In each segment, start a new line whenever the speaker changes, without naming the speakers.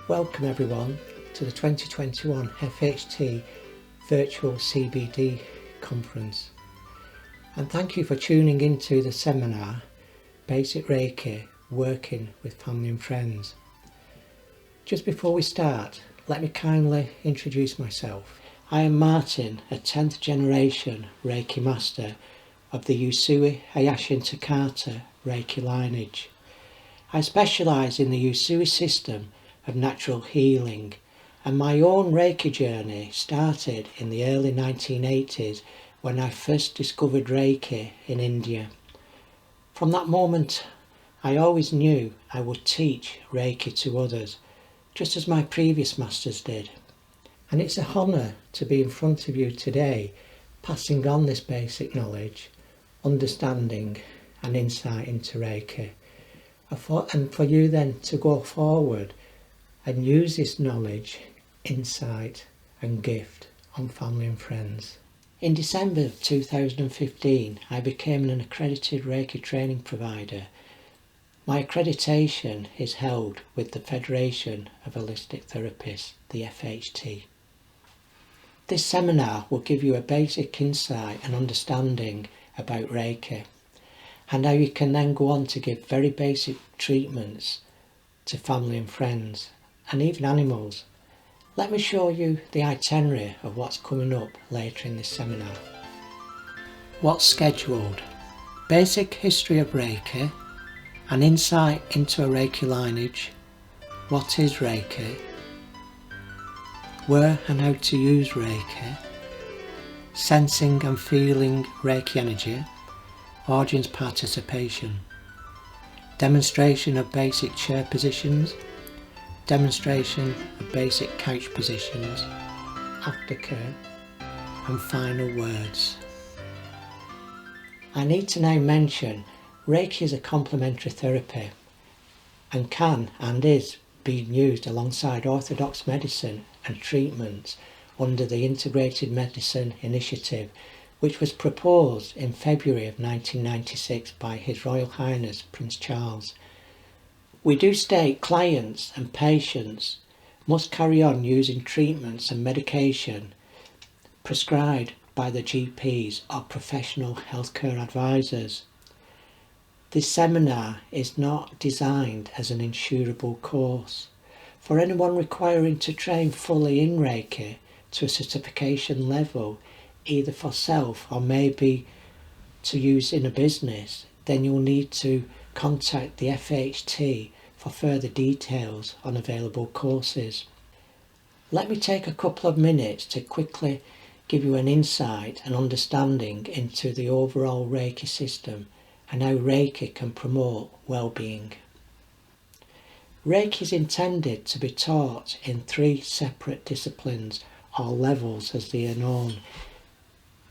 Welcome everyone to the 2021 FHT Virtual CBD Conference, and thank you for tuning into the seminar Basic Reiki Working with Family and Friends. Just before we start, let me kindly introduce myself. I am Martin, a 10th generation Reiki Master of the Usui Hayashin Takata Reiki lineage. I specialise in the Usui system of natural healing, and my own Reiki journey started in the early 1980s when I first discovered Reiki in India. From that moment I always knew I would teach Reiki to others, just as my previous masters did. And it's an honour to be in front of you today, passing on this basic knowledge, understanding and insight into Reiki, and for you then to go forward and use this knowledge, insight and gift on family and friends. In December 2015, I became an accredited Reiki training provider. My accreditation is held with the Federation of Holistic Therapists, the FHT. This seminar will give you a basic insight and understanding about Reiki, and how you can then go on to give very basic treatments to family and friends, and even animals. Let me show you the itinerary of what's coming up later in this seminar. What's scheduled: basic history of Reiki, an insight into a Reiki lineage, what is Reiki, where and how to use Reiki, sensing and feeling Reiki energy, audience participation, demonstration of basic chair positions, demonstration of basic couch positions, aftercare, and final words. I need to now mention Reiki is a complementary therapy and can and is being used alongside orthodox medicine and treatments under the Integrated Medicine Initiative, which was proposed in February of 1996 by His Royal Highness Prince Charles. We do state clients and patients must carry on using treatments and medication prescribed by the GPs or professional healthcare advisors. This seminar is not designed as an insurable course. For anyone requiring to train fully in Reiki to a certification level, either for self or maybe to use in a business, then you'll need to contact the FHT for further details on available courses. Let me take a couple of minutes to quickly give you an insight and understanding into the overall Reiki system and how Reiki can promote well-being. Reiki is intended to be taught in 3 separate disciplines or levels as they are known.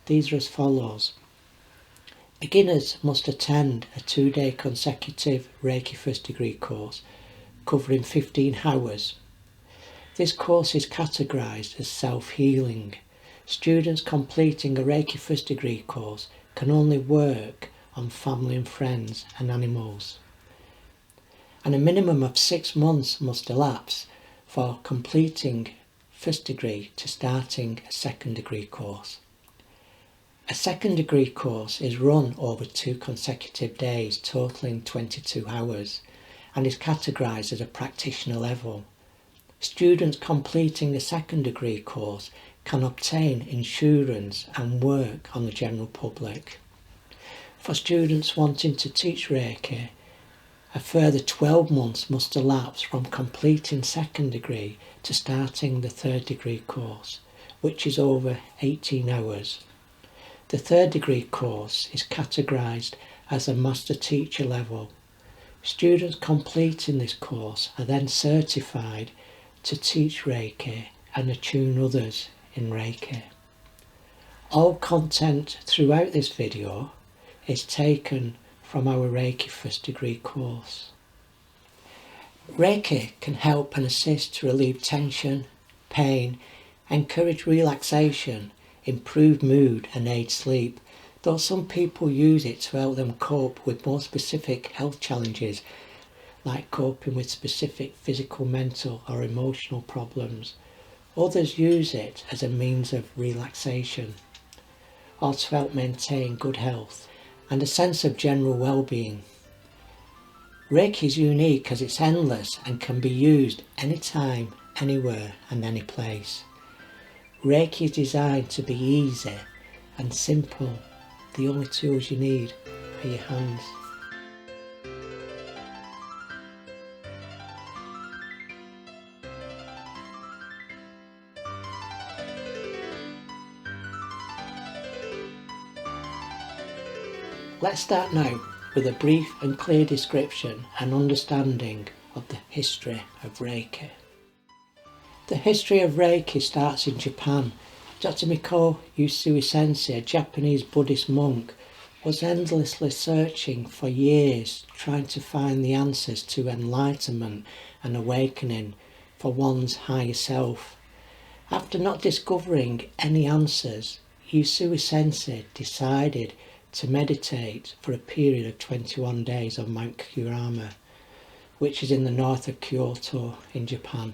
These are as follows. Beginners must attend a 2-day consecutive Reiki first degree course covering 15 hours. This course is categorised as self-healing. Students completing a Reiki first degree course can only work on family and friends and animals. And a minimum of 6 months must elapse for completing first degree to starting a second degree course. A second degree course is run over 2 consecutive days totaling 22 hours and is categorised as a practitioner level. Students completing a second degree course can obtain insurance and work on the general public. For students wanting to teach Reiki, a further 12 months must elapse from completing second degree to starting the third degree course, which is over 18 hours. The third degree course is categorised as a master teacher level. Students completing this course are then certified to teach Reiki and attune others in Reiki. All content throughout this video is taken from our Reiki first degree course. Reiki can help and assist to relieve tension, pain, encourage relaxation, improve mood and aid sleep, though some people use it to help them cope with more specific health challenges like coping with specific physical, mental or emotional problems. Others use it as a means of relaxation or to help maintain good health and a sense of general well-being. Reiki is unique as it's endless and can be used anytime, anywhere and any place. Reiki is designed to be easy and simple. The only tools you need are your hands. Let's start now with a brief and clear description and understanding of the history of Reiki. The history of Reiki starts in Japan. Dr. Miko Usui Sensei, a Japanese Buddhist monk, was endlessly searching for years, trying to find the answers to enlightenment and awakening for one's higher self. After not discovering any answers, Usui Sensei decided to meditate for a period of 21 days on Mount Kurama, which is in the north of Kyoto in Japan.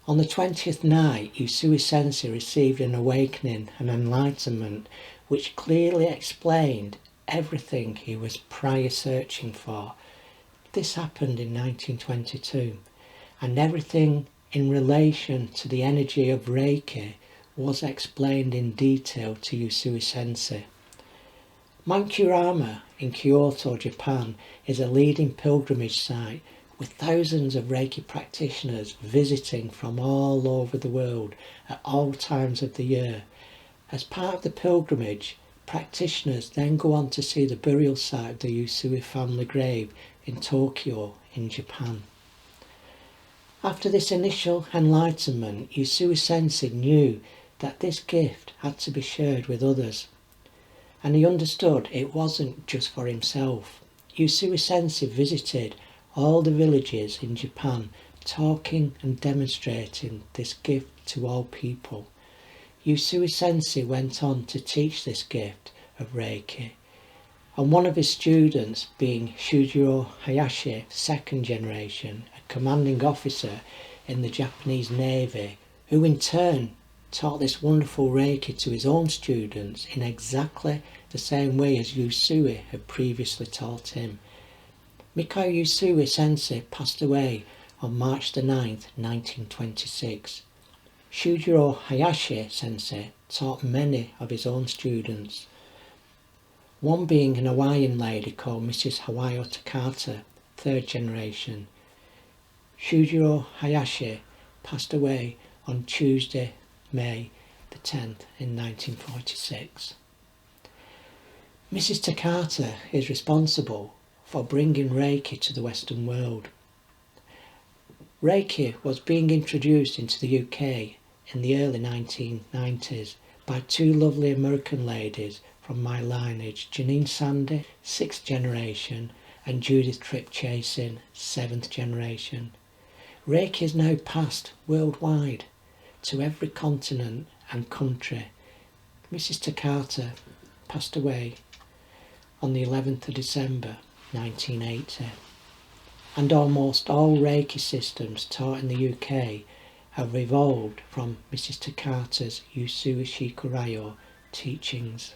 On the 20th night, Usui Sensei received an awakening and enlightenment which clearly explained everything he was prior searching for. This happened in 1922, and everything in relation to the energy of Reiki was explained in detail to Usui Sensei. Mount Kurama in Kyoto, Japan is a leading pilgrimage site with thousands of Reiki practitioners visiting from all over the world at all times of the year. As part of the pilgrimage, practitioners then go on to see the burial site of the Usui family grave in Tokyo in Japan. After this initial enlightenment, Usui Sensei knew that this gift had to be shared with others. And he understood it wasn't just for himself. Usui Sensei visited all the villages in Japan, talking and demonstrating this gift to all people. Usui Sensei went on to teach this gift of Reiki, and one of his students, being Shujiro Hayashi, second generation, a commanding officer in the Japanese Navy, who in turn taught this wonderful Reiki to his own students in exactly the same way as Usui had previously taught him. Miko Usui Sensei passed away on March the 9th, 1926. Shujiro Hayashi Sensei taught many of his own students, one being an Hawaiian lady called Mrs. Hawayo Takata, third generation. Shujiro Hayashi passed away on Tuesday, May the 10th in 1946. Mrs. Takata is responsible for bringing Reiki to the Western world. Reiki was being introduced into the UK in the early 1990s by two lovely American ladies from my lineage, Janine Sandy, 6th generation, and Judith Tripp Chasin, 7th generation. Reiki is now passed worldwide to every continent and country. Mrs. Takata passed away on the 11th of December 1980, and almost all Reiki systems taught in the UK have evolved from Mrs. Takata's Usui Shikuryo teachings.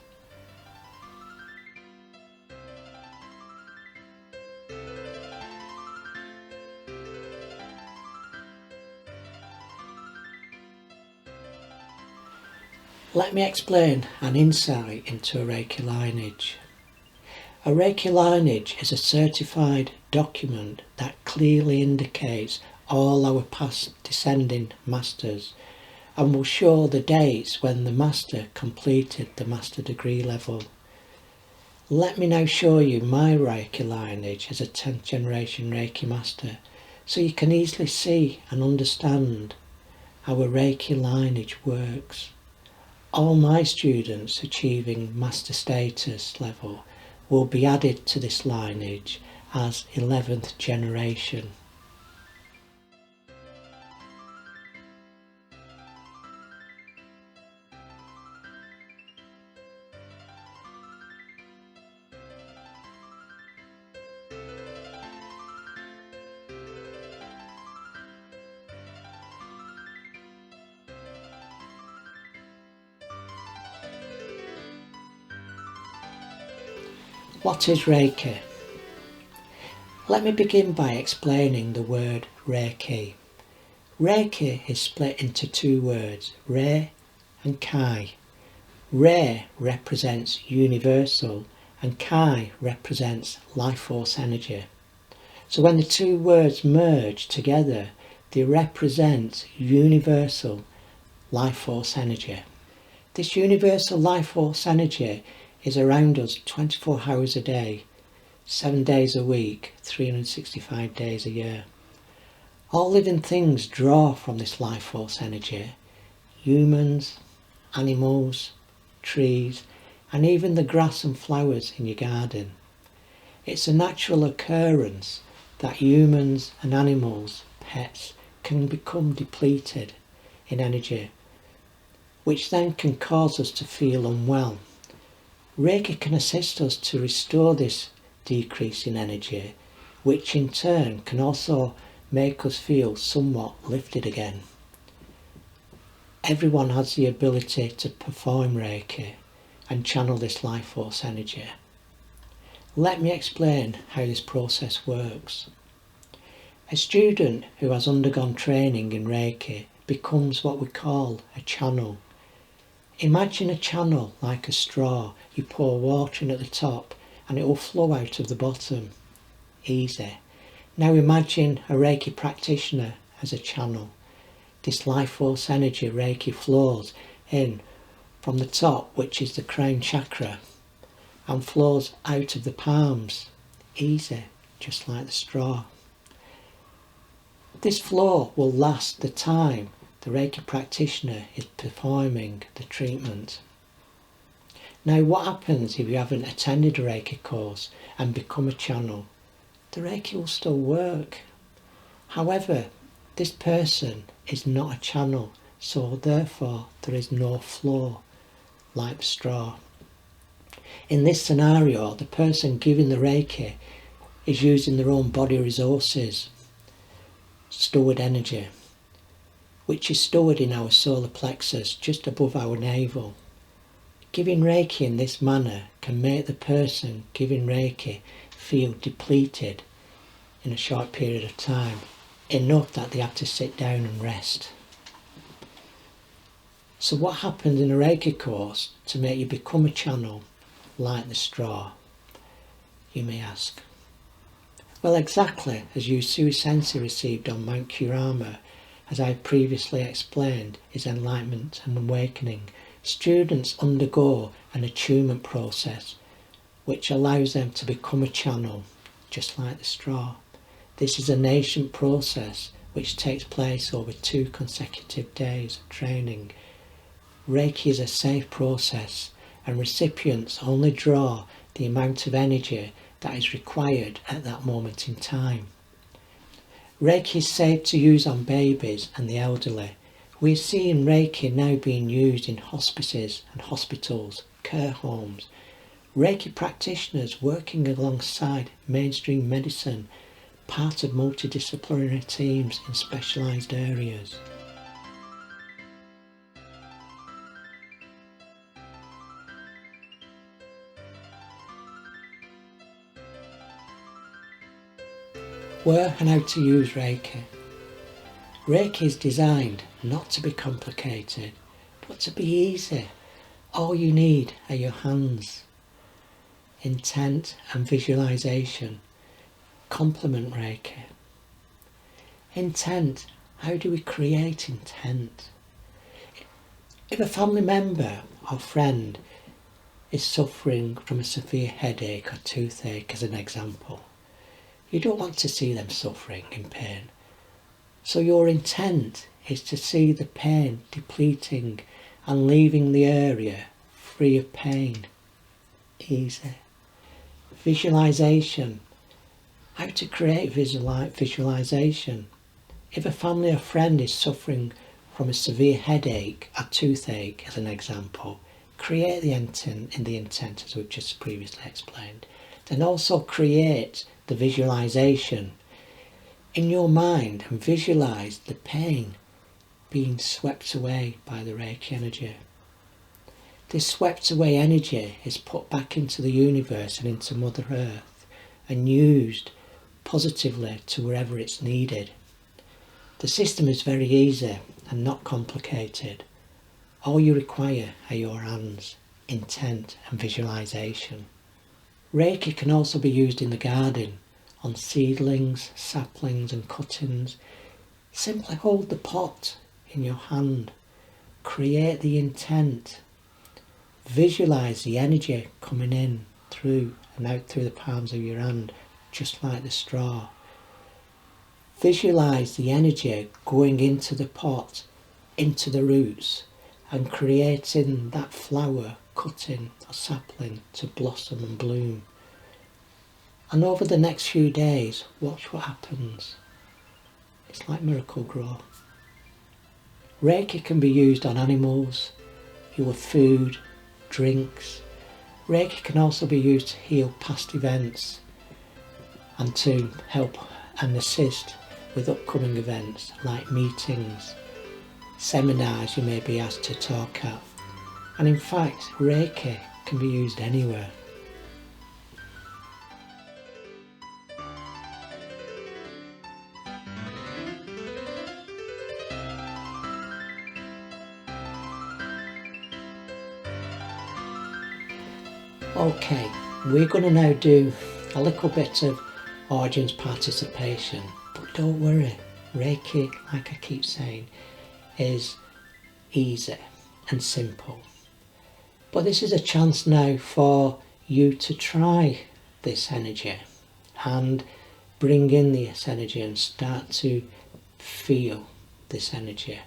Let me explain an insight into a Reiki lineage. A Reiki lineage is a certified document that clearly indicates all our past descending masters and will show the dates when the master completed the master degree level. Let me now show you my Reiki lineage as a 10th generation Reiki master so you can easily see and understand how a Reiki lineage works. All my students achieving master status level will be added to this lineage as 11th generation. What is Reiki? Let me begin by explaining the word Reiki. Reiki is split into two words, Re and Kai. Re represents universal and Kai represents life force energy. So when the two words merge together, they represent universal life force energy. This universal life force energy is around us 24 hours a day, 7 days a week, 365 days a year. All living things draw from this life force energy. Humans, animals, trees, and even the grass and flowers in your garden. It's a natural occurrence that humans and animals, pets, can become depleted in energy, which then can cause us to feel unwell. Reiki can assist us to restore this decrease in energy, which in turn can also make us feel somewhat lifted again. Everyone has the ability to perform Reiki and channel this life force energy. Let me explain how this process works. A student who has undergone training in Reiki becomes what we call a channel. Imagine a channel like a straw. You pour water in at the top and it will flow out of the bottom. Easy. Now imagine a Reiki practitioner as a channel. This life force energy Reiki flows in from the top, which is the crown chakra, and flows out of the palms. Easy, just like the straw. This flow will last the time the Reiki practitioner is performing the treatment. Now what happens if you haven't attended a Reiki course and become a channel? The Reiki will still work. However, this person is not a channel, so therefore there is no flow like the straw. In this scenario, the person giving the Reiki is using their own body resources, stored energy, which is stored in our solar plexus just above our navel. Giving Reiki in this manner can make the person giving Reiki feel depleted in a short period of time, enough that they have to sit down and rest. So what happens in a Reiki course to make you become a channel like the straw, you may ask? Well, exactly as Usui Sensei received on Mount Kurama, as I previously explained, is enlightenment and awakening. Students undergo an attunement process which allows them to become a channel, just like the straw. This is a nascent process which takes place over 2 consecutive days of training. Reiki is a safe process and recipients only draw the amount of energy that is required at that moment in time. Reiki is safe to use on babies and the elderly. We are seeing Reiki now being used in hospices and hospitals, care homes. Reiki practitioners working alongside mainstream medicine, part of multidisciplinary teams in specialised areas. Where and how to use Reiki. Reiki is designed not to be complicated, but to be easy. All you need are your hands. Intent and visualization complement Reiki. Intent. How do we create intent? If a family member or friend is suffering from a severe headache or toothache, as an example, you don't want to see them suffering in pain. So your intent is to see the pain depleting and leaving the area free of pain. Easy. Visualization. How to create visualization. If a family or friend is suffering from a severe headache or toothache, as an example, create the intent as we've just previously explained. Then also create the visualization in your mind and visualize the pain being swept away by the Reiki energy. This swept away energy is put back into the universe and into Mother Earth and used positively to wherever it's needed. The system is very easy and not complicated. All you require are your hands, intent and visualization. Reiki can also be used in the garden, on seedlings, saplings and cuttings. Simply hold the pot in your hand, create the intent, visualise the energy coming in through and out through the palms of your hand, just like the straw. Visualise the energy going into the pot, into the roots, and creating that flower, cutting or sapling to blossom and bloom. And over the next few days, watch what happens. It's like miracle grow. Reiki can be used on animals, your food, drinks. Reiki can also be used to heal past events and to help and assist with upcoming events like meetings, seminars you may be asked to talk at. And in fact, Reiki can be used anywhere. Okay, we're going to now do a little bit of audience participation, but don't worry, Reiki, like I keep saying, is easy and simple. But this is a chance now for you to try this energy and bring in this energy and start to feel this energy.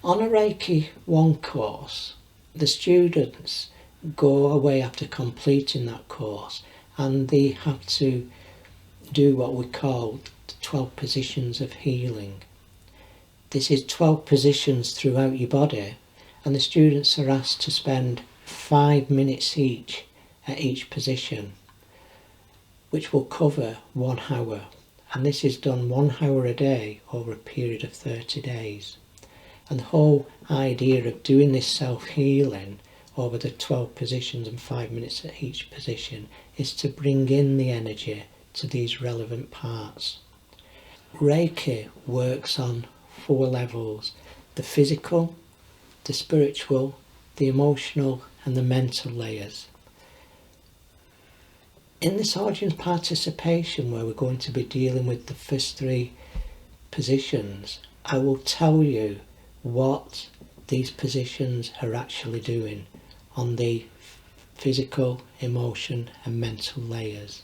On a Reiki 1 course, the students go away after completing that course and they have to do what we call 12 positions of healing. This is 12 positions throughout your body, and the students are asked to spend 5 minutes each at each position, which will cover 1 hour, and this is done 1 hour a day over a period of 30 days. And the whole idea of doing this self-healing over the 12 positions and 5 minutes at each position is to bring in the energy to these relevant parts. Reiki works on 4 levels: the physical, the spiritual, the emotional and the mental layers. In this audience participation, where we're going to be dealing with the first 3 positions, I will tell you what these positions are actually doing on the physical, emotion and mental layers.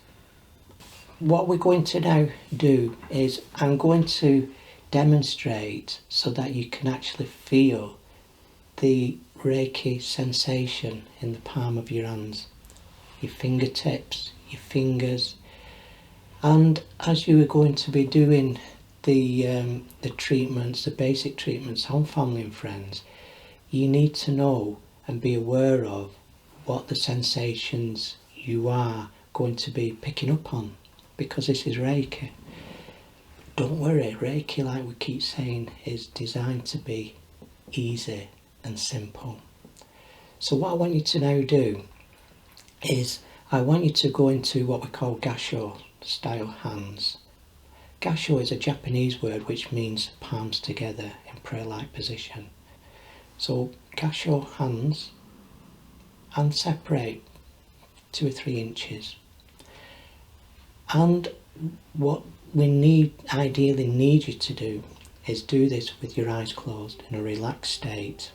What we're going to now do is I'm going to demonstrate so that you can actually feel the Reiki sensation in the palm of your hands, your fingertips, your fingers. And as you are going to be doing the treatments, the basic treatments on family and friends, you need to know and be aware of what the sensations you are going to be picking up on, because this is Reiki. Don't worry, Reiki, like we keep saying, is designed to be easy and simple. So what I want you to now do is I want you to go into what we call Gasho style hands. Gasho is a Japanese word which means palms together in prayer-like position. So Gasho hands and separate 2 or 3 inches. And what we ideally need you to do is do this with your eyes closed in a relaxed state.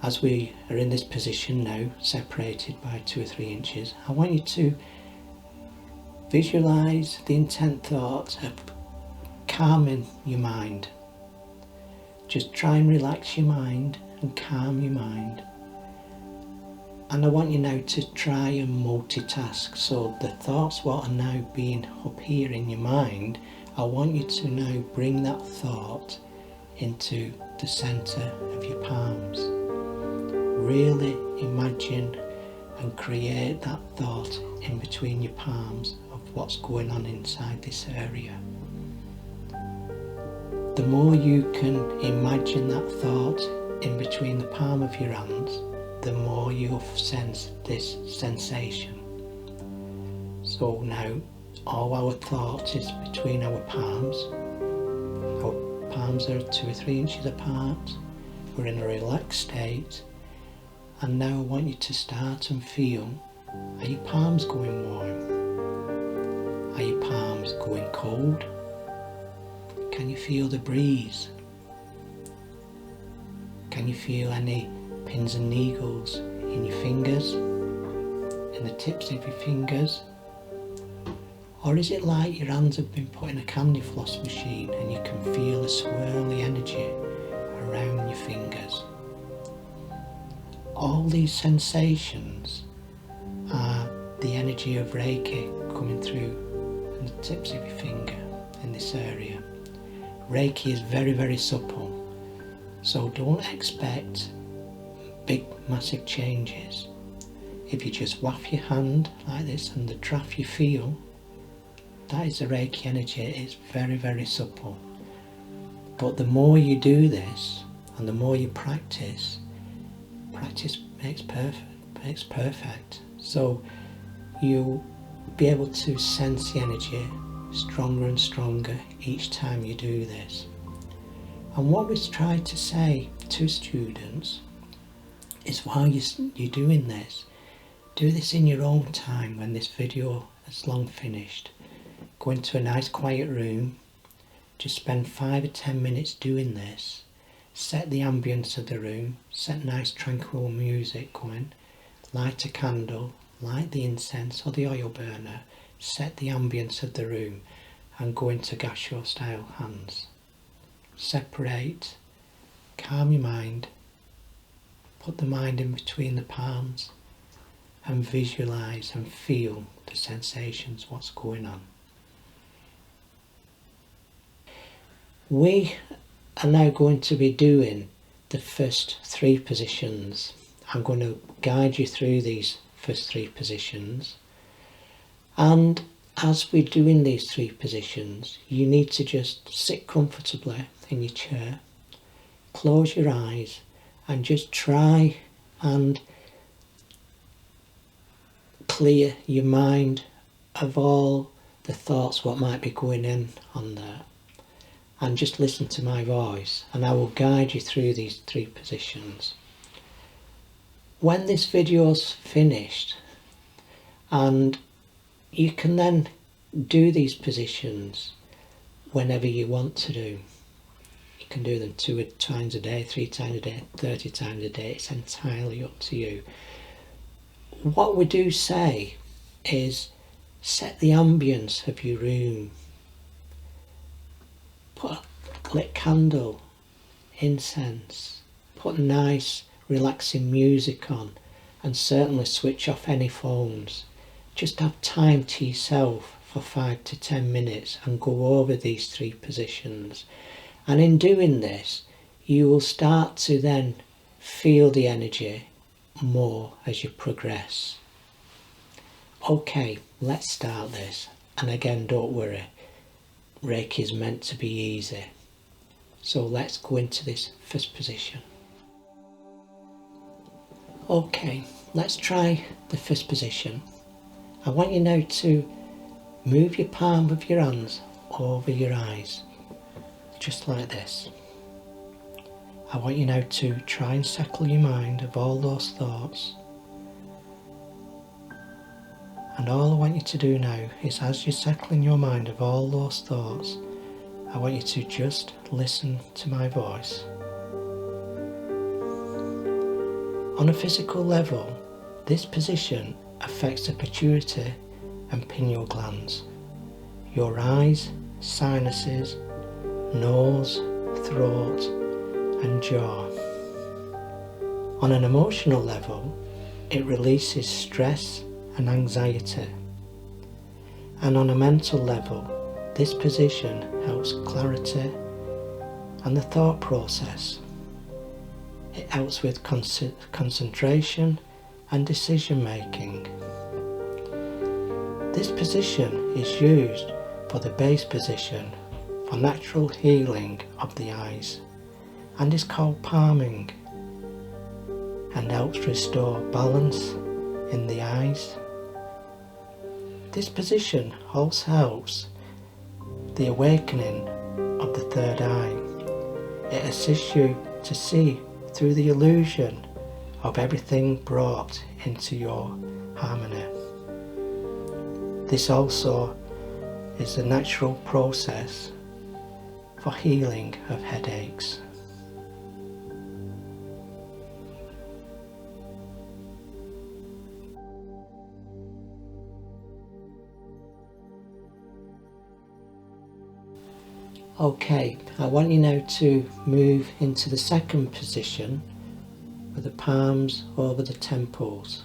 As we are in this position now, separated by 2 or 3 inches, I want you to visualise the intent thought of calming your mind. Just try and relax your mind and calm your mind. And I want you now to try and multitask. So the thoughts what are now being up here in your mind, I want you to now bring that thought into the centre of your palms. Really imagine and create that thought in between your palms of what's going on inside this area. The more you can imagine that thought in between the palm of your hands, the more you'll sense this sensation. So now all our thoughts is between our palms. Our palms are 2 or 3 inches apart. We're in a relaxed state. And now I want you to start and feel, are your palms going warm? Are your palms going cold? Can you feel the breeze? Can you feel any pins and needles in your fingers, in the tips of your fingers? Or is it like your hands have been put in a candy floss machine and you can feel the swirly energy around your fingers? All these sensations are the energy of Reiki coming through in the tips of your finger in this area. Reiki is very, very supple, so don't expect big massive changes. If you just waft your hand like this and the draft you feel, that is the Reiki energy. It's very, very supple. But the more you do this and the more you practice makes perfect. So you'll be able to sense the energy stronger and stronger each time you do this. And what we try to say to students is, while you're doing this, do this in your own time. When this video is long finished, go into a nice quiet room, just spend 5 or 10 minutes doing this. Set the ambience of the room, set nice tranquil music going, light a candle, light the incense or the oil burner, set the ambience of the room and go into Gasho style hands. Separate, calm your mind, put the mind in between the palms and visualise and feel the sensations, what's going on. We are now going to be doing the first 3 positions. I'm going to guide you through these first 3 positions, and as we're doing these 3 positions, you need to just sit comfortably in your chair, close your eyes and just try and clear your mind of all the thoughts what might be going in on there, and just listen to my voice and I will guide you through these 3 positions. When this video's finished, and you can then do these positions whenever you want to do. You can do them 2 times a day, 3 times a day, 30 times a day. It's entirely up to you. What we do say is, set the ambience of your room. Put a lit candle, incense, put nice relaxing music on, and certainly switch off any phones. Just have time to yourself for 5 to 10 minutes and go over these 3 positions. And in doing this, you will start to then feel the energy more as you progress. Okay, let's start this. And again, don't worry, Reiki is meant to be easy. So let's go into this first position. Okay, let's try the first position. I want you now to move your palm of your hands over your eyes, just like this. I want you now to try and settle your mind of all those thoughts. And all I want you to do now is, as you're settling your mind of all those thoughts, I want you to just listen to my voice. On a physical level, this position affects the pituitary and pineal glands, your eyes, sinuses, nose, throat and jaw. On an emotional level, it releases stress and anxiety. And on a mental level, this position helps clarity and the thought process. It helps with concentration and decision making. This position is used for the base position for natural healing of the eyes and is called palming. and helps restore balance in the eyes. This position also helps the awakening of the third eye. It assists you to see through the illusion of everything brought into your harmony. This also is the natural process for healing of headaches. Okay, I want you now to move into the second position with the palms over the temples.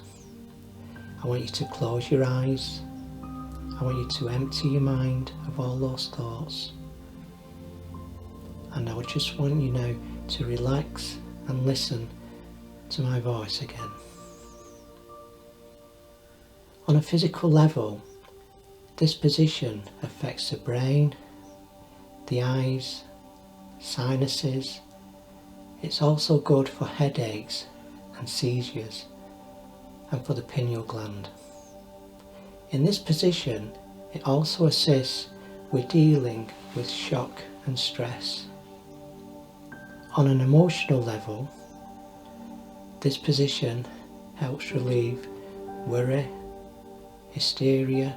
I want you to close your eyes. I want you to empty your mind of all those thoughts. And I would just want you now to relax and listen to my voice again. On a physical level, this position affects the brain, the eyes, sinuses. It's also good for headaches and seizures and for the pineal gland. In this position, it also assists with dealing with shock and stress. On an emotional level, this position helps relieve worry, hysteria,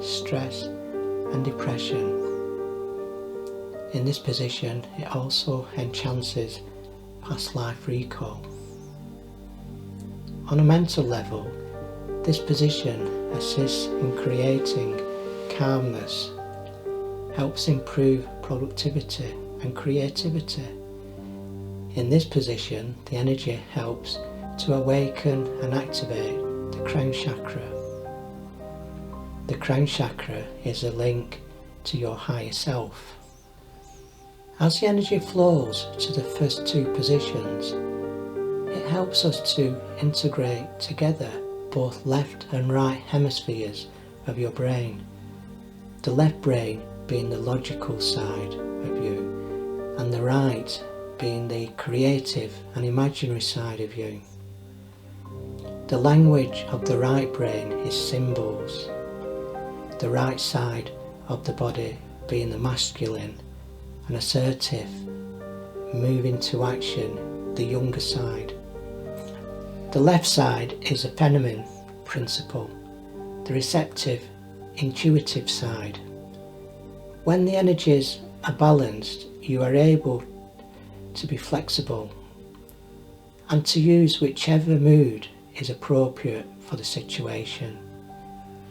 stress and depression. In this position, it also enhances past life recall. On a mental level, this position assists in creating calmness, helps improve productivity and creativity. In this position, the energy helps to awaken and activate the crown chakra. The crown chakra is a link to your higher self. As the energy flows to the first two positions, it helps us to integrate together both left and right hemispheres of your brain. The left brain being the logical side of you, and the right being the creative and imaginary side of you. The language of the right brain is symbols. The right side of the body being the masculine and assertive, moving to action, the younger side. The left side is a feminine principle, the receptive, intuitive side. When the energies are balanced, you are able to be flexible and to use whichever mood is appropriate for the situation.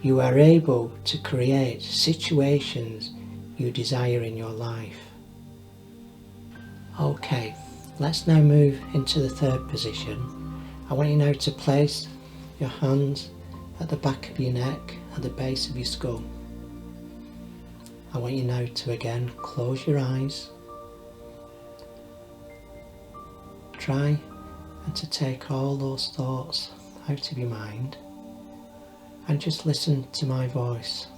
You are able to create situations you desire in your life. Okay, let's now move into the third position. I want you now to place your hands at the back of your neck, at the base of your skull. I want you now to again close your eyes. Try and to take all those thoughts out of your mind and just listen to my voice.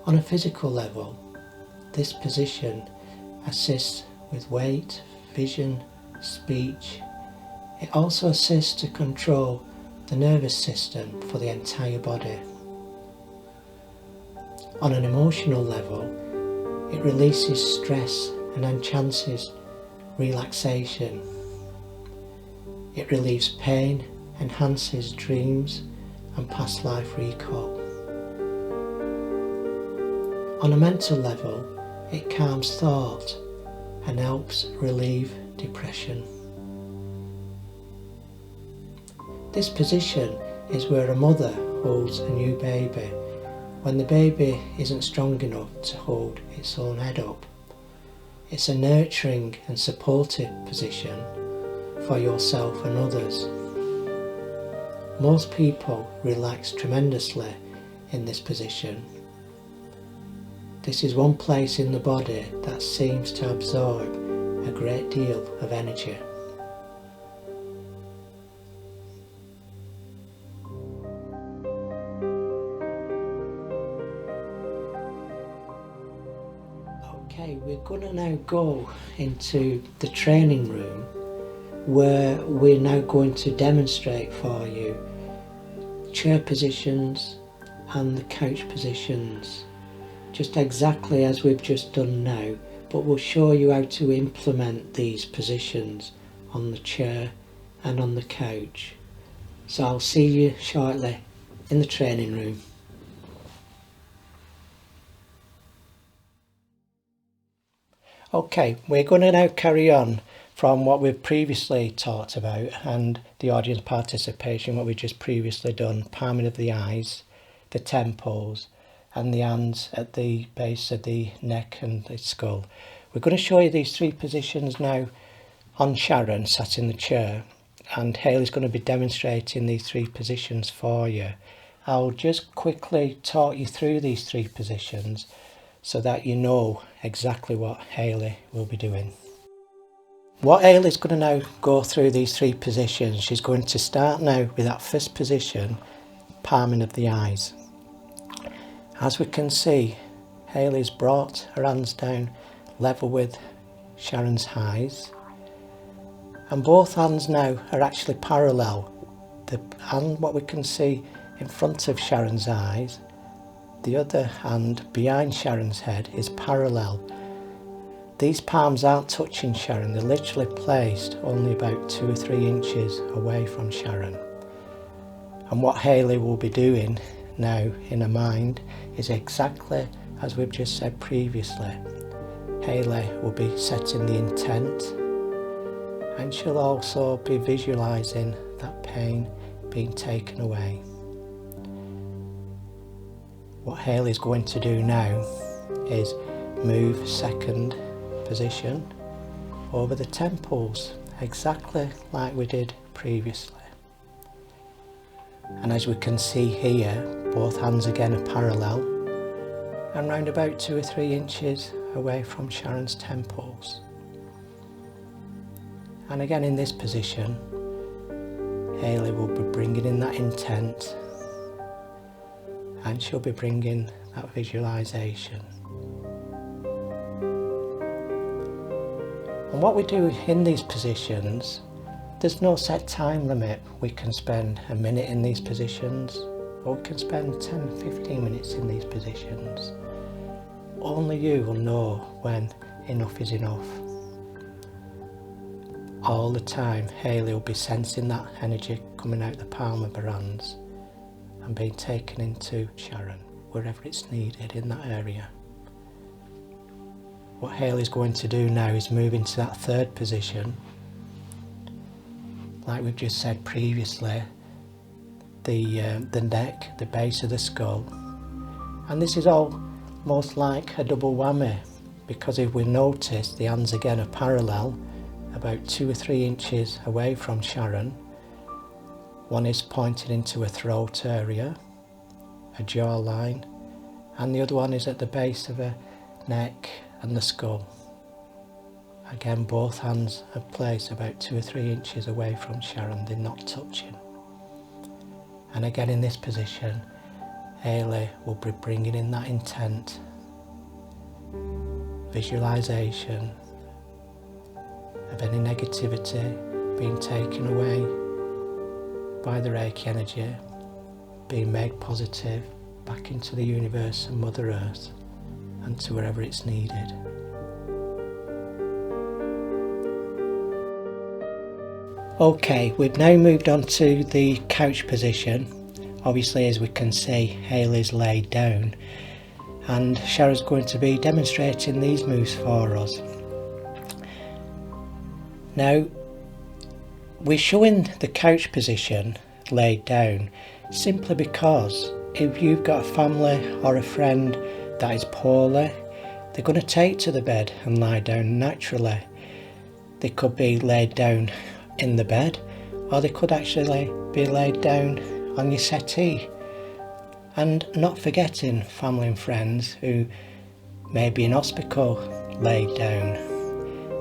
On a physical level, this position assists with weight, vision, speech. It also assists to control the nervous system for the entire body. On an emotional level, it releases stress and enhances relaxation. It relieves pain, enhances dreams and past life recall. On a mental level, it calms thought and helps relieve depression. This position is where a mother holds a new baby when the baby isn't strong enough to hold its own head up. It's a nurturing and supportive position for yourself and others. Most people relax tremendously in this position. This is one place in the body that seems to absorb a great deal of energy. Okay, with going to now go into the training room where we're now going to demonstrate for you chair positions and the couch positions, just exactly as we've just done now, but we'll show you how to implement these positions on the chair and on the couch. So I'll see you shortly in the training room. Okay, we're going to now carry on from what we've previously talked about and the audience participation, what we've just previously done, palming of the eyes, the temples and the hands at the base of the neck and the skull. We're going to show you these three positions now on Sharon sat in the chair, and Hayley's going to be demonstrating these three positions for you. I'll just quickly talk you through these three positions so that you know exactly what Hayley will be doing. What Hayley's going to now go through these three positions. She's going to start now with that first position, palming of the eyes. As we can see, Hayley's brought her hands down level with Sharon's eyes, and both hands now are actually parallel. The hand, what we can see in front of Sharon's eyes, the other hand behind Sharon's head is parallel. These palms aren't touching Sharon, they're literally placed only about 2 or 3 inches away from Sharon. And what Hayley will be doing now in her mind is exactly as we've just said previously. Hayley will be setting the intent, and she'll also be visualising that pain being taken away. What Hayley's going to do now is move second position over the temples, exactly like we did previously. And as we can see here, both hands again are parallel and round about 2 or 3 inches away from Sharon's temples. And again in this position, Hayley will be bringing in that intent, and she'll be bringing that visualisation. And what we do in these positions, there's no set time limit. We can spend a minute in these positions, or we can spend 10-15 minutes in these positions. Only you will know when enough is enough. All the time Hayley will be sensing that energy coming out the palm of her hands and being taken into Sharon wherever it's needed in that area. What Hayley's going to do now is move into that third position. Like we've just said previously, the neck, the base of the skull. And this is almost like a double whammy, because if we notice, the hands again are parallel, about 2 or 3 inches away from Sharon. One is pointed into a throat area, a jawline, and the other one is at the base of her neck and the skull. Again, both hands are placed about 2 or 3 inches away from Sharon, they're not touching. And again in this position, Hayley will be bringing in that intent, visualisation of any negativity being taken away by the Reiki energy, being made positive back into the universe and Mother Earth and to wherever it's needed. Okay, we've now moved on to the couch position. Obviously, as we can see, Hayley's laid down, and Sharon's going to be demonstrating these moves for us. Now, we're showing the couch position laid down simply because if you've got a family or a friend that is poorly, they're going to take to the bed and lie down naturally. They could be laid down in the bed, or they could actually be laid down on your settee. And not forgetting family and friends who may be in hospital laid down.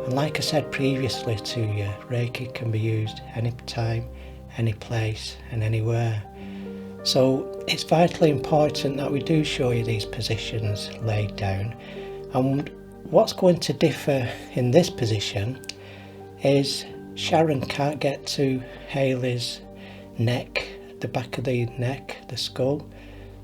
And like I said previously to you, Reiki can be used anytime, any place and anywhere. So it's vitally important that we do show you these positions laid down. And what's going to differ in this position is Sharon can't get to Hayley's neck, the back of the neck, the skull,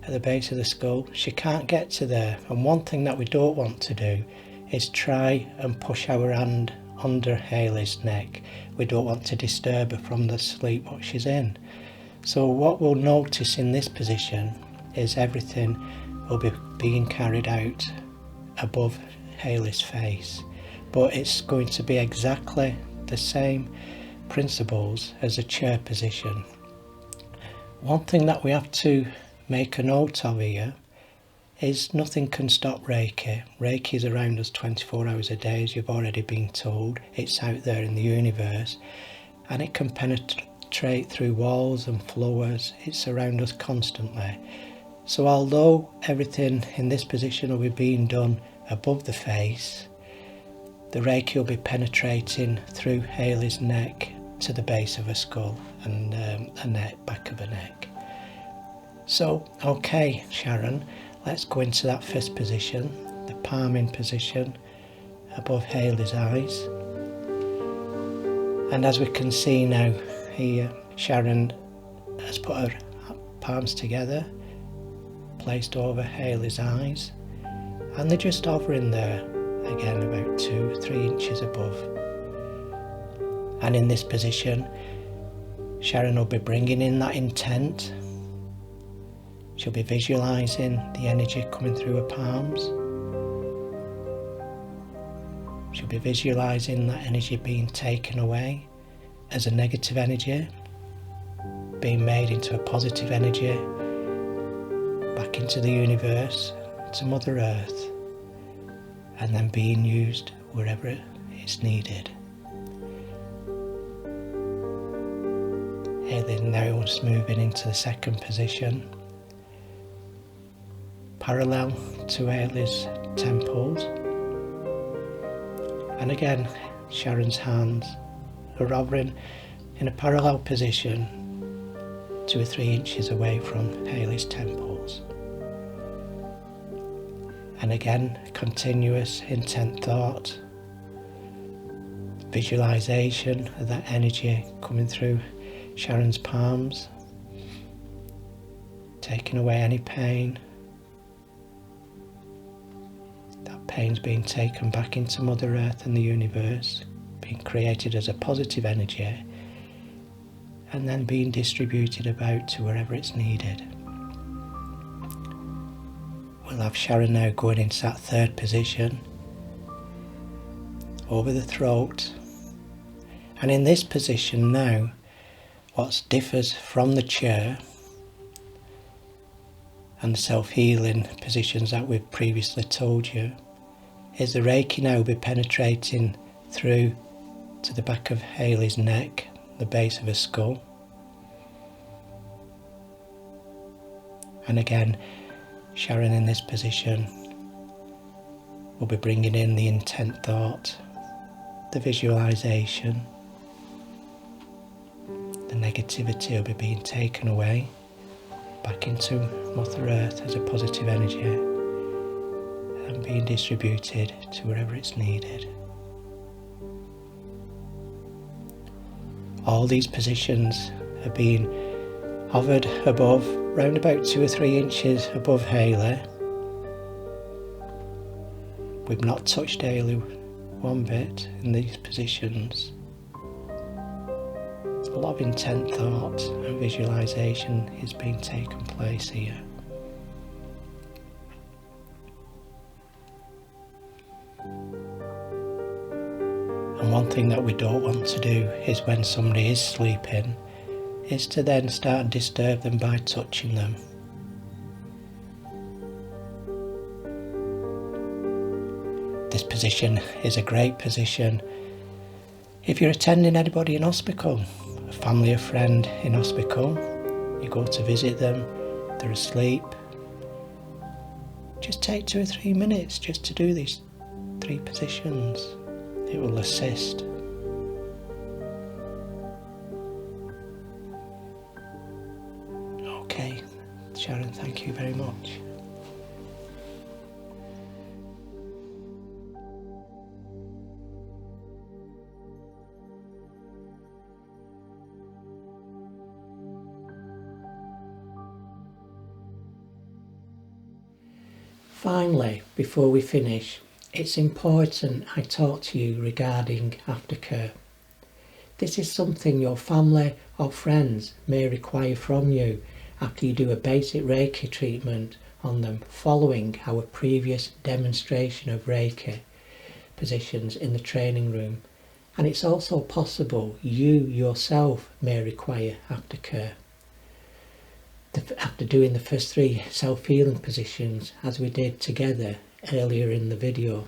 at the base of the skull. She can't get to there, and one thing that we don't want to do is try and push our hand under Hayley's neck. We don't want to disturb her from the sleep what she's in. So what we'll notice in this position is everything will be being carried out above Hayley's face, but it's going to be exactly the same principles as a chair position. One thing that we have to make a note of here is nothing can stop Reiki. Reiki is around us 24 hours a day, as you've already been told. It's out there in the universe, and it can penetrate through walls and floors. It's around us constantly. So although everything in this position will be being done above the face, the Reiki will be penetrating through Hayley's neck to the base of her skull and her neck, back of her neck. So, okay, Sharon, let's go into that first position, the palming position above Hayley's eyes. And as we can see now here, Sharon has put her palms together, placed over Hayley's eyes, and they're just hovering there, again about 2-3 inches above. And in this position, Sharon will be bringing in that intent. She'll be visualising the energy coming through her palms. She'll be visualising that energy being taken away as a negative energy, being made into a positive energy, back into the universe, to Mother Earth, and then being used wherever it's needed. Hayley now is moving into the second position, parallel to Hayley's temples, and again Sharon's hands are hovering in a parallel position 2 or 3 inches away from Hayley's temples. And again, continuous intent thought, visualization of that energy coming through Sharon's palms, taking away any pain. That pain's being taken back into Mother Earth and the universe, being created as a positive energy, and then being distributed about to wherever it's needed. We'll have Sharon now going into that third position, over the throat. And in this position now, what differs from the chair and the self-healing positions that we've previously told you, is the Reiki now will be penetrating through to the back of Hayley's neck, the base of her skull. And again, Sharon in this position will be bringing in the intent thought, the visualization. The negativity will be being taken away, back into Mother Earth as a positive energy, and being distributed to wherever it's needed. All these positions are being hovered above, round about 2 or 3 inches above Hayley. We've not touched Hayley one bit in these positions. A lot of intent thought and visualization is being taken place here. And one thing that we don't want to do is, when somebody is sleeping, is to then start and disturb them by touching them. This position is a great position if you're attending anybody in hospital, a family or friend in hospital. You go to visit them, they're asleep. Just take 2 or 3 minutes just to do these 3 positions. It will assist. Okay, Sharon, thank you very much. Finally, before we finish, it's important I talk to you regarding aftercare. This is something your family or friends may require from you after you do a basic Reiki treatment on them following our previous demonstration of Reiki positions in the training room. And it's also possible you yourself may require aftercare after doing the first 3 self-healing positions as we did together earlier in the video.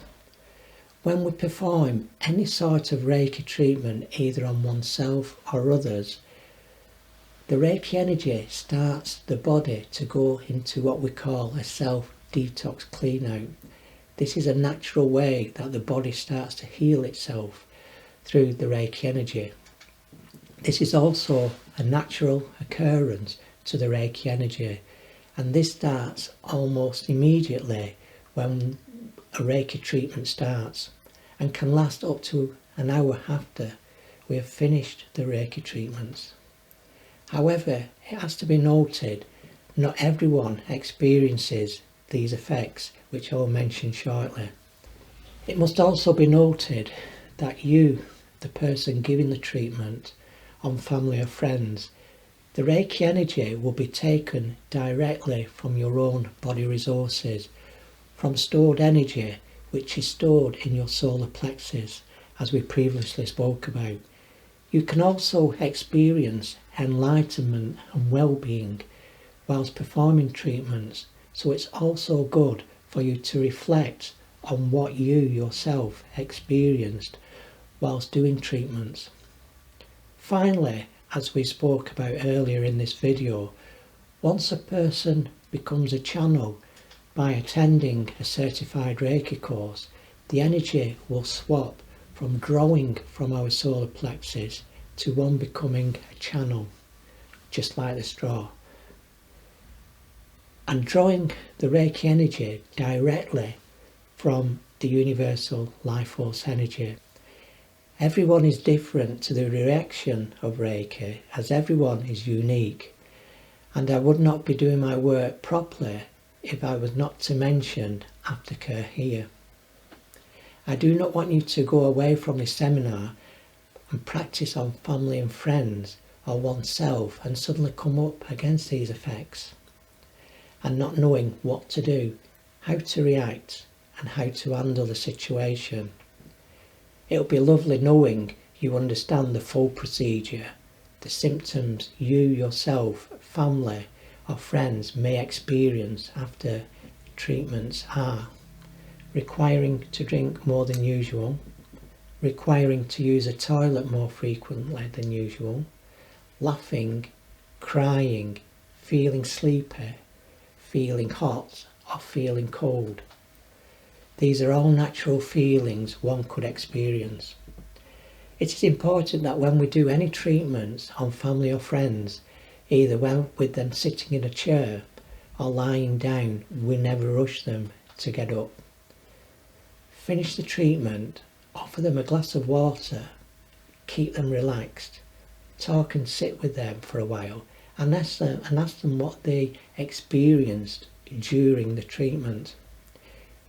When we perform any sort of Reiki treatment either on oneself or others, the Reiki energy starts the body to go into what we call a self-detox clean out. This is a natural way that the body starts to heal itself through the Reiki energy. This is also a natural occurrence to the Reiki energy, and this starts almost immediately when a Reiki treatment starts and can last up to an hour after we have finished the Reiki treatments. However, it has to be noted, not everyone experiences these effects, which I'll mention shortly. It must also be noted that you, the person giving the treatment, on family or friends, the Reiki energy will be taken directly from your own body resources, from stored energy which is stored in your solar plexus, as we previously spoke about. You can also experience enlightenment and well-being whilst performing treatments, so it's also good for you to reflect on what you yourself experienced whilst doing treatments. Finally, as we spoke about earlier in this video, once a person becomes a channel by attending a certified Reiki course, the energy will swap from drawing from our solar plexus to one becoming a channel, just like the straw, and drawing the Reiki energy directly from the universal life force energy. Everyone is different to the reaction of Reiki, as everyone is unique, and I would not be doing my work properly if I was not to mention aftercare here. I do not want you to go away from this seminar and practice on family and friends or oneself and suddenly come up against these effects and not knowing what to do, how to react and how to handle the situation. It'll be lovely knowing you understand the full procedure, the symptoms you yourself, family or friends may experience after treatments are requiring to drink more than usual, requiring to use a toilet more frequently than usual, laughing, crying, feeling sleepy, feeling hot or feeling cold. These are all natural feelings one could experience. It is important that when we do any treatments on family or friends, either with them sitting in a chair or lying down, we never rush them to get up. Finish the treatment, offer them a glass of water, keep them relaxed, talk and sit with them for a while and ask them what they experienced during the treatment.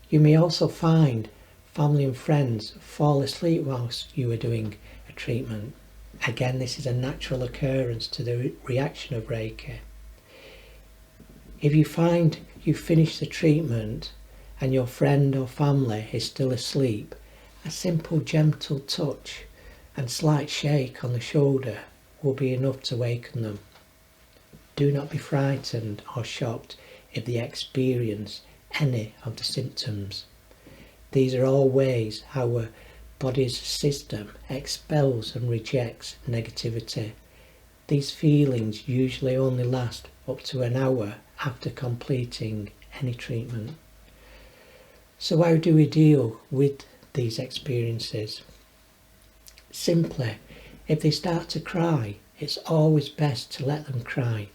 You may also find family and friends fall asleep whilst you are doing a treatment. Again, this is a natural occurrence to the reaction of Reiki. If you find you finish the treatment and your friend or family is still asleep, a simple gentle touch and slight shake on the shoulder will be enough to waken them. Do not be frightened or shocked if they experience any of the symptoms. These are all ways our body's system expels and rejects negativity. These feelings usually only last up to an hour after completing any treatment. So how do we deal with these experiences? Simply, if they start to cry, it's always best to let them cry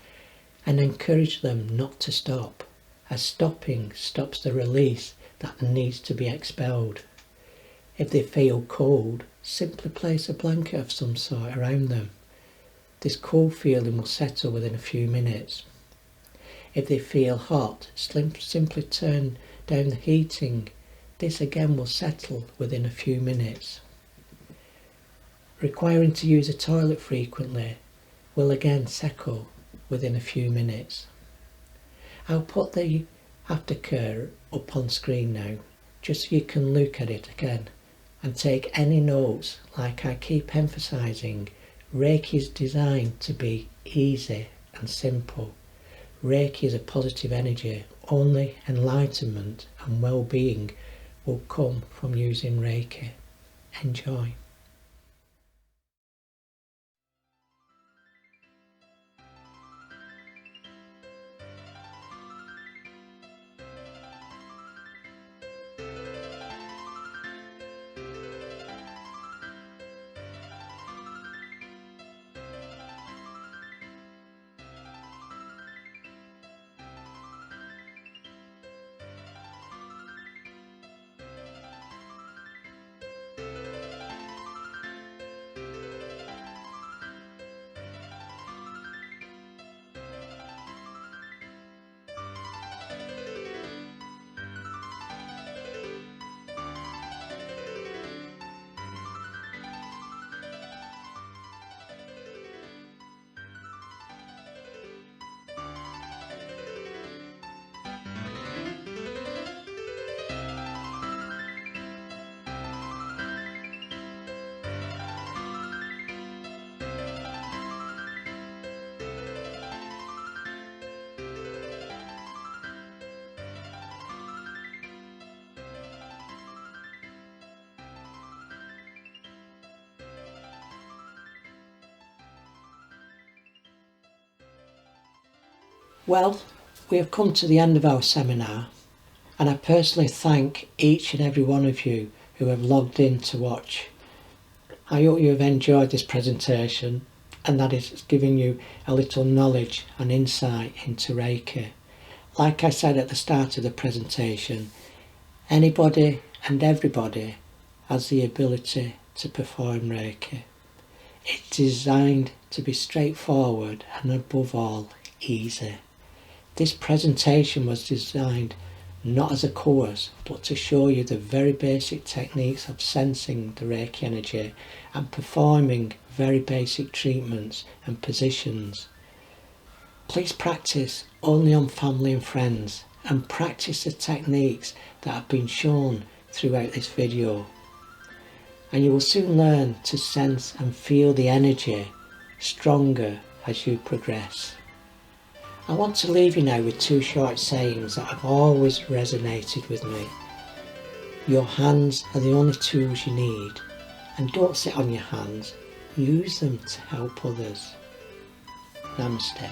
and encourage them not to stop, as stopping stops the release that needs to be expelled. If they feel cold, simply place a blanket of some sort around them. This cold feeling will settle within a few minutes. If they feel hot, simply turn down the heating. This again will settle within a few minutes. Requiring to use a toilet frequently will again settle within a few minutes. I'll put the aftercare up on screen now, just so you can look at it again and take any notes. Like I keep emphasising, Reiki is designed to be easy and simple. Reiki is a positive energy. Only enlightenment and well-being will come from using Reiki. Enjoy. Well, we have come to the end of our seminar, and I personally thank each and every one of you who have logged in to watch. I hope you have enjoyed this presentation and that it's giving you a little knowledge and insight into Reiki. Like I said at the start of the presentation, anybody and everybody has the ability to perform Reiki. It's designed to be straightforward and above all easy. This presentation was designed not as a course, but to show you the very basic techniques of sensing the Reiki energy and performing very basic treatments and positions. Please practice only on family and friends, and practice the techniques that have been shown throughout this video. And you will soon learn to sense and feel the energy stronger as you progress. I want to leave you now with two short sayings that have always resonated with me. Your hands are the only tools you need, and don't sit on your hands, use them to help others. Namaste.